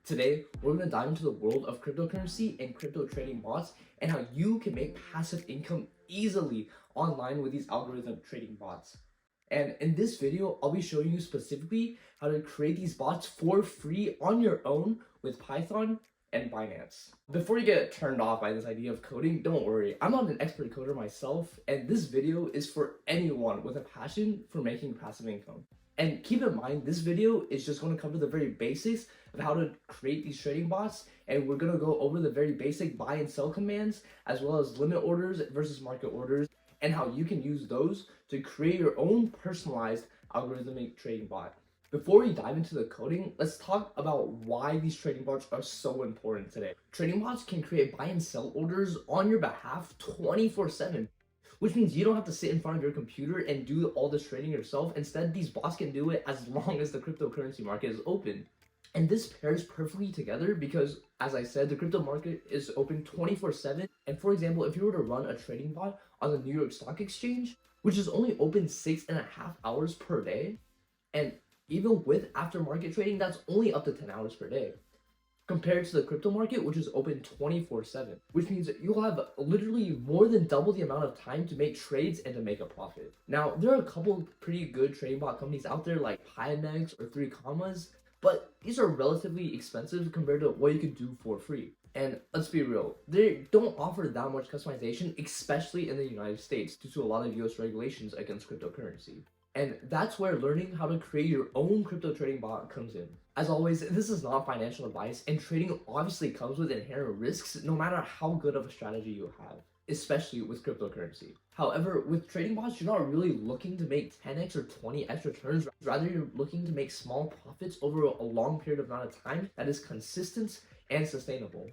Today, we're going to dive into the world of cryptocurrency and crypto trading bots and how you can make passive income easily online with these algorithm trading bots. And in this video, I'll be showing you specifically how to create these bots for free on your own with Python and Binance. Before you get turned off by this idea of coding, don't worry. I'm not an expert coder myself, and this video is for anyone with a passion for making passive income. And keep in mind, this video is just going to cover the very basics of how to create these trading bots, and we're going to go over the very basic buy and sell commands, as well as limit orders versus market orders, and how you can use those to create your own personalized algorithmic trading bot. Before we dive into the coding, let's talk about why these trading bots are so important today. Trading bots can create buy and sell orders on your behalf 24/7. Which means you don't have to sit in front of your computer and do all this trading yourself. Instead, these bots can do it as long as the cryptocurrency market is open. And this pairs perfectly together because, as I said, the crypto market is open 24/7. And for example, if you were to run a trading bot on the New York Stock Exchange, which is only open 6.5 hours per day, and even with aftermarket trading, that's only up to 10 hours per day, compared to the crypto market, which is open 24/7, which means you'll have literally more than double the amount of time to make trades and to make a profit. Now, there are a couple pretty good trading bot companies out there like Pionex or 3 Commas, but these are relatively expensive compared to what you could do for free. And let's be real, they don't offer that much customization, especially in the United States, due to a lot of US regulations against cryptocurrency. And that's where learning how to create your own crypto trading bot comes in. As always, this is not financial advice, and trading obviously comes with inherent risks no matter how good of a strategy you have, especially with cryptocurrency. However, with trading bots, you're not really looking to make 10x or 20x returns. Rather, you're looking to make small profits over a long period of amount of time that is consistent and sustainable.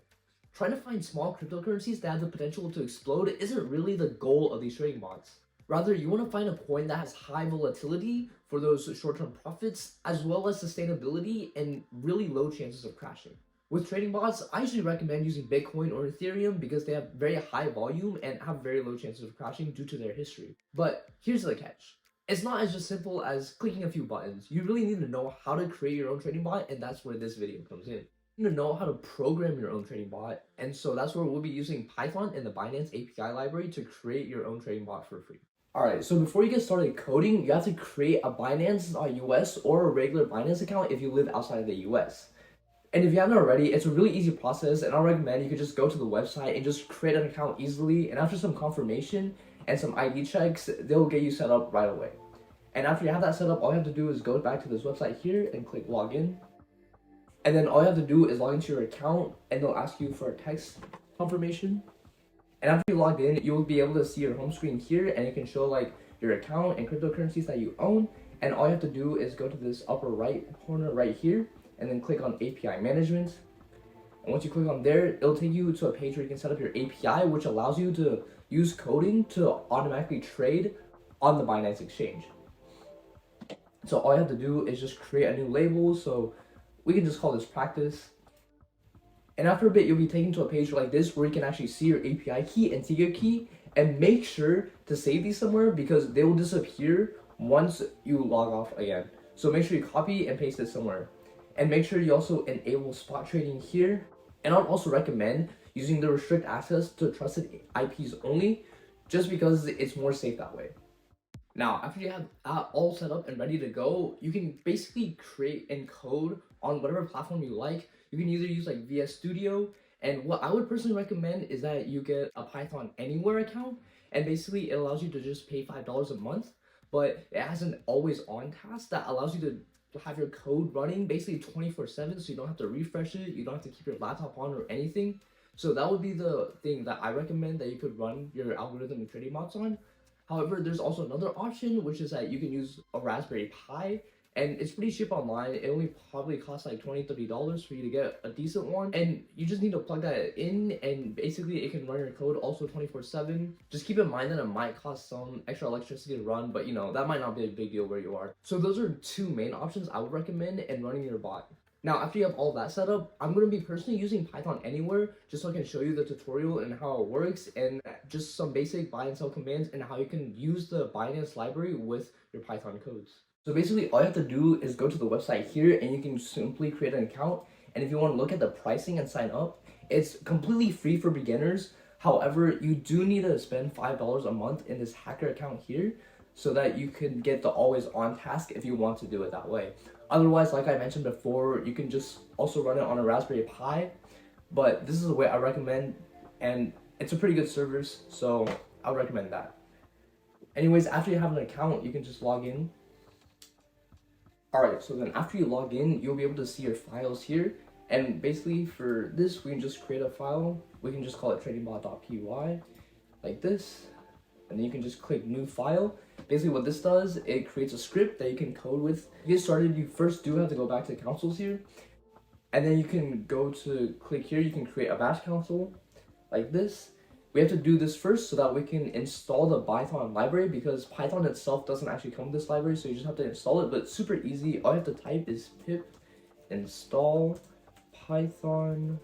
Trying to find small cryptocurrencies that have the potential to explode isn't really the goal of these trading bots. Rather, you want to find a coin that has high volatility for those short-term profits, as well as sustainability and really low chances of crashing. With trading bots, I usually recommend using Bitcoin or Ethereum because they have very high volume and have very low chances of crashing due to their history. But here's the catch. It's not as just simple as clicking a few buttons. You really need to know how to create your own trading bot, and that's where this video comes in. You need to know how to program your own trading bot, and so that's where we'll be using Python and the Binance API library to create your own trading bot for free. Alright, so before you get started coding, you have to create a Binance US or a regular Binance account if you live outside of the US. And if you haven't already, it's a really easy process, and I'll recommend you could just go to the website and just create an account easily, and after some confirmation and some ID checks, they'll get you set up right away. And after you have that set up, all you have to do is go back to this website here and click login. And then all you have to do is log into your account, and they'll ask you for a text confirmation. And after you logged in, you'll be able to see your home screen here, and it can show like your account and cryptocurrencies that you own. And all you have to do is go to this upper right corner right here, and then click on API management. And once you click on there, it'll take you to a page where you can set up your API, which allows you to use coding to automatically trade on the Binance exchange. So all you have to do is just create a new label. So we can just call this practice. And after a bit, you'll be taken to a page like this where you can actually see your API key and secret key, and make sure to save these somewhere because they will disappear once you log off again. So make sure you copy and paste it somewhere. And make sure you also enable spot trading here. And I'd also recommend using the restrict access to trusted IPs only, just because it's more safe that way. Now, after you have that all set up and ready to go, you can basically create and code on whatever platform you like. You can either use like VS Studio, and what I would personally recommend is that you get a Python Anywhere account, and basically it allows you to just pay $5 a month, but it has an always on task that allows you to have your code running basically 24/7, so you don't have to refresh it, you don't have to keep your laptop on or anything. So that would be the thing that I recommend that you could run your algorithm trading bots on. However, there's also another option, which is that you can use a Raspberry Pi, and it's pretty cheap online. It only probably costs like $20-30 for you to get a decent one, and you just need to plug that in, and basically it can run your code also 24/7. Just keep in mind that it might cost some extra electricity to run, but you know, that might not be a big deal where you are. So those are two main options I would recommend in running your bot. Now, after you have all that set up, I'm going to be personally using Python Anywhere just so I can show you the tutorial and how it works, and just some basic buy and sell commands and how you can use the Binance library with your Python codes. So basically all you have to do is go to the website here, and you can simply create an account And if you want to look at the pricing and sign up, it's completely free for beginners. However, you do need to spend $5 a month in this hacker account here so that you can get the always on task if you want to do it that way. Otherwise, like I mentioned before, you can just also run it on a Raspberry Pi, but this is the way I recommend, and it's a pretty good service, so I would recommend that. Anyways, after you have an account, you can just log in. Alright, so then after you log in, you'll be able to see your files here. And basically for this, we can just create a file. We can just call it tradingbot.py, like this. And then you can just click new file. Basically what this does, it creates a script that you can code with. To get started, you first do have to go back to consoles here. And then you can go to click here, you can create a bash console, like this. We have to do this first so that we can install the Python library, because Python itself doesn't actually come with this library, so you just have to install it. But it's super easy. All you have to type is pip install Python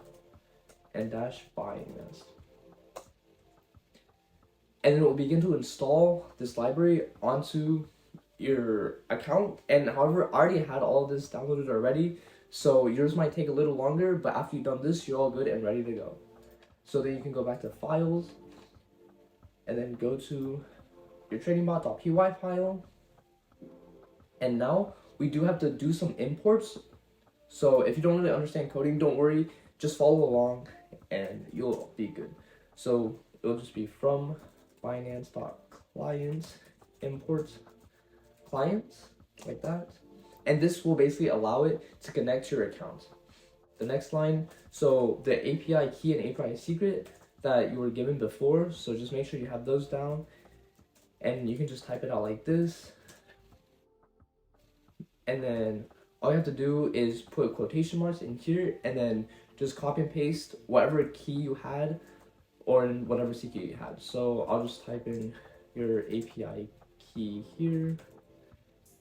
and -binance. And then it will begin to install this library onto your account. And however, I already had all of this downloaded already, so yours might take a little longer, but after you've done this, you're all good and ready to go. So then you can go back to files and then go to your tradingbot.py file. And now we do have to do some imports. So if you don't really understand coding, don't worry, just follow along and you'll be good. So it'll just be from Binance.clients import clients, like that. And this will basically allow it to connect to your account. The next line, so the API key and API secret that you were given before, so just make sure you have those down, and you can just type it out like this. And then all you have to do is put quotation marks in here, and then just copy and paste whatever key you had or in whatever secret you had. So I'll just type in your API key here,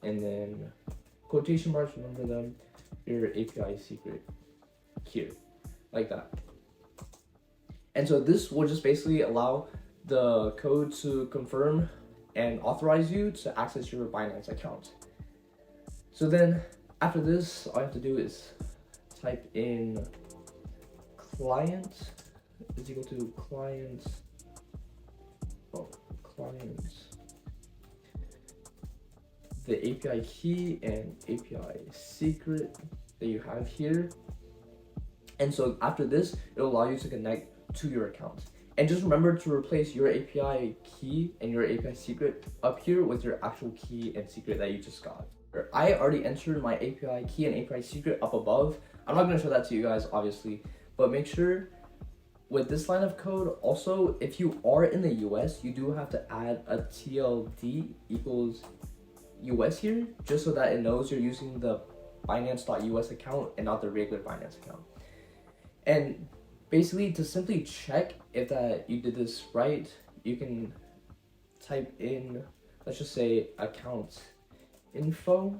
and then quotation marks, remember them, your API secret here, like that. And so this will just basically allow the code to confirm and authorize you to access your Binance account. So then after this, all you have to do is type in client is equal to clients, the API key and API secret that you have here. And so after this, it'll allow you to connect to your account. And just remember to replace your API key and your API secret up here with your actual key and secret that you just got. I already entered my API key and API secret up above. I'm not gonna show that to you guys, obviously, but make sure with this line of code, also, if you are in the US, you do have to add a TLD equals US here, just so that it knows you're using the Binance.us account and not the regular Binance account. And basically, to simply check if that you did this right, you can type in, let's just say, account info,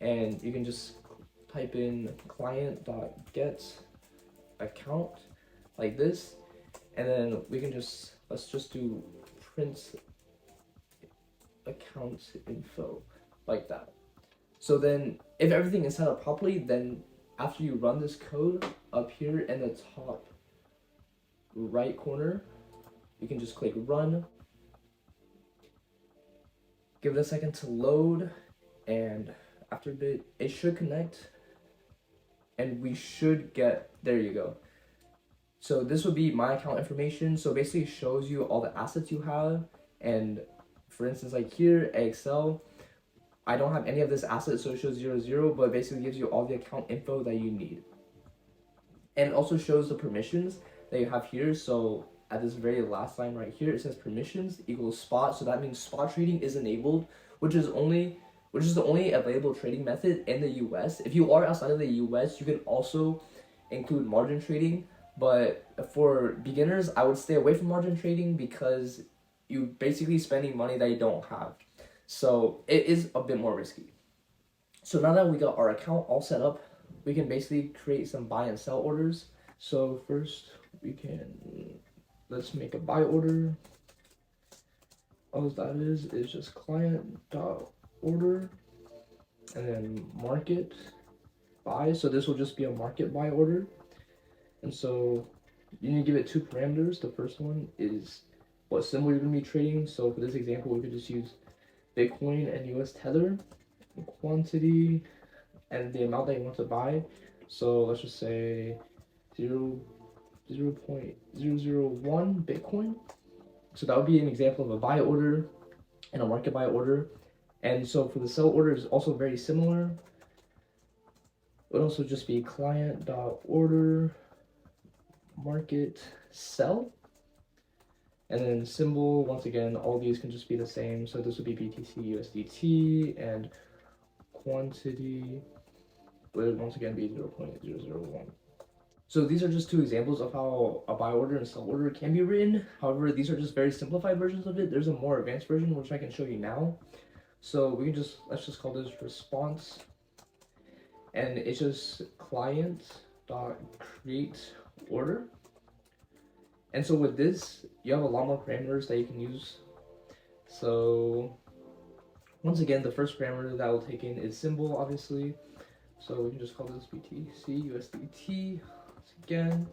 and you can just type in client.get account like this, and then we can just, let's just do print account info like that. So then if everything is set up properly, then after you run this code, up here in the top right corner, you can just click run. Give it a second to load, and after a bit, it should connect, and we should get, there you go. So this would be my account information. So basically it shows you all the assets you have, and for instance, like here, Excel, I don't have any of this asset, so it shows 0, but basically gives you all the account info that you need. And it also shows the permissions that you have here. So at this very last line right here, it says permissions equals spot. So that means spot trading is enabled, which is the only available trading method in the US. If you are outside of the US, you can also include margin trading. But for beginners, I would stay away from margin trading because you're basically spending money that you don't have. So it is a bit more risky. So now that we got our account all set up, we can basically create some buy and sell orders. So first we can, let's make a buy order. All that is just client.order, and then market buy. So this will just be a market buy order. And so you need to give it two parameters. The first one is what symbol you're going to be trading. So for this example, we could just use Bitcoin and US Tether, quantity, and the amount that you want to buy. So let's just say 0.001 Bitcoin. So that would be an example of a buy order and a market buy order. And so for the sell order is also very similar. It would also just be client.order market sell. And then symbol, once again, all these can just be the same. So this would be BTC USDT, and quantity would once again be 0.001. So these are just two examples of how a buy order and sell order can be written. However, these are just very simplified versions of it. There's a more advanced version, which I can show you now. So we can let's just call this response. And it's just client.create order. And so with this, you have a lot more parameters that you can use. So once again, the first parameter that will take in is symbol, obviously. So we can just call this BTC USDT once again.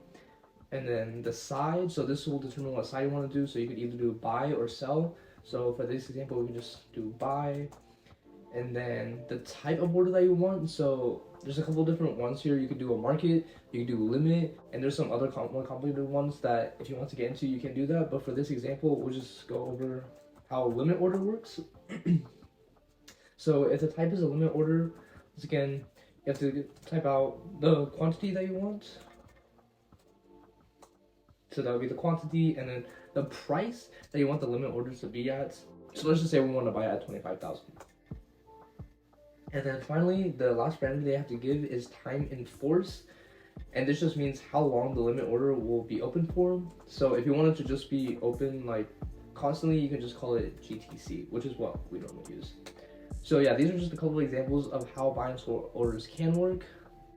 And then the side, so this will determine what side you want to do. So you could either do buy or sell. So for this example, we can just do buy. And then the type of order that you want. So there's a couple different ones here. You could do a market, you can do a limit, and there's some other more complicated ones that if you want to get into, you can do that. But for this example, we'll just go over how a limit order works. So if the type is a limit order, once again, you have to type out the quantity that you want. So that would be the quantity, and then the price that you want the limit orders to be at. So let's just say we want to buy at 25,000. And then finally, the last parameter they have to give is time in force. And this just means how long the limit order will be open for. So if you want it to just be open like constantly, you can just call it GTC, which is what we normally use. So yeah, these are just a couple of examples of how buy and sell orders can work.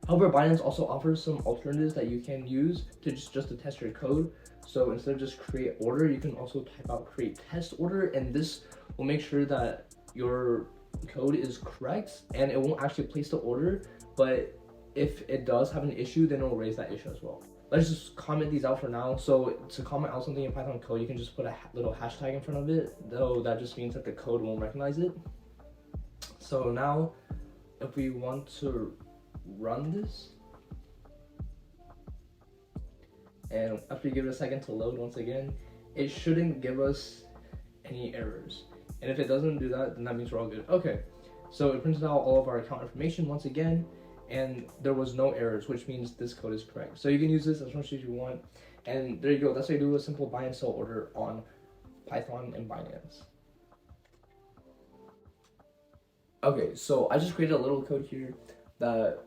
However, Binance also offers some alternatives that you can use to just to test your code. So instead of just create order, you can also type out create test order, and this will make sure that your code is correct and it won't actually place the order, but if it does have an issue, then it'll raise that issue as well. Let's just comment these out for now. So to comment out something in Python code, you can just put a little hashtag in front of it, though that just means that the code won't recognize it. So now if we want to run this, and after you give it a second to load once again, it shouldn't give us any errors. And if it doesn't do that, then that means we're all good. Okay, so it printed out all of our account information once again, and there was no errors, which means this code is correct. So you can use this as much as you want, and there you go. That's how you do a simple buy and sell order on Python and Binance. Okay, so I just created a little code here that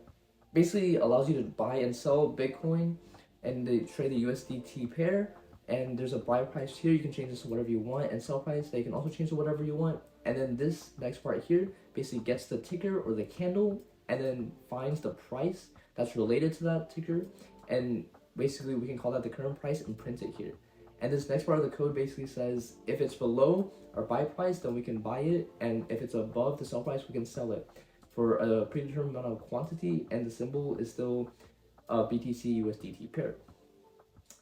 basically allows you to buy and sell Bitcoin and they trade the USDT pair. And there's a buy price here, you can change this to whatever you want, and sell price, they can also change to whatever you want. And then this next part here basically gets the ticker or the candle and then finds the price that's related to that ticker. And basically we can call that the current price and print it here. And this next part of the code basically says if it's below our buy price, then we can buy it. And if it's above the sell price, we can sell it for a predetermined amount of quantity. And the symbol is still a BTC USDT pair.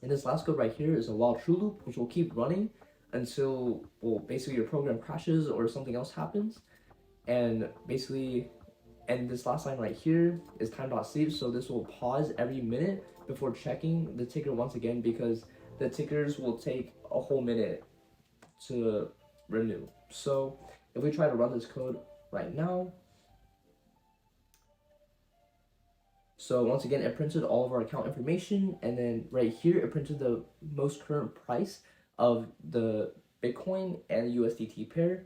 And this last code right here is a while true loop, which will keep running until, well, basically your program crashes or something else happens. And basically, and this last line right here is time.sleep. So this will pause every minute before checking the ticker once again, because the tickers will take a whole minute to renew. So if we try to run this code right now, so once again, it printed all of our account information, and then right here, it printed the most current price of the Bitcoin and USDT pair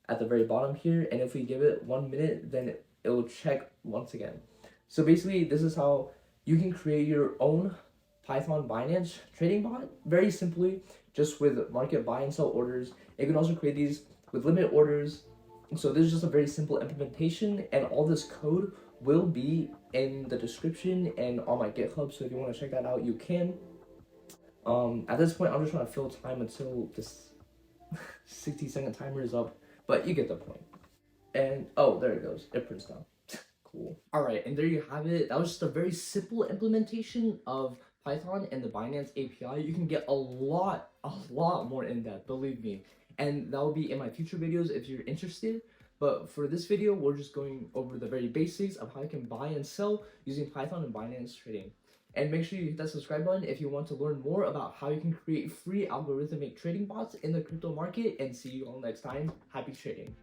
at the very bottom here. And if we give it 1 minute, then it will check once again. So basically, this is how you can create your own Python Binance trading bot very simply, just with market buy and sell orders. You can also create these with limit orders. So this is just a very simple implementation, and all this code will be in the description and on my GitHub, so if you want to check that out, you can. At this point, I'm just trying to fill time until this 60-second timer is up, but you get the point. And oh, there it goes, it prints down. Cool. All right, and there you have it. That was just a very simple implementation of Python and the Binance API. You can get a lot more in depth, believe me. And that will be in my future videos if you're interested. But for this video, we're just going over the very basics of how you can buy and sell using Python and Binance trading. And make sure you hit that subscribe button if you want to learn more about how you can create free algorithmic trading bots in the crypto market. And see you all next time. Happy trading.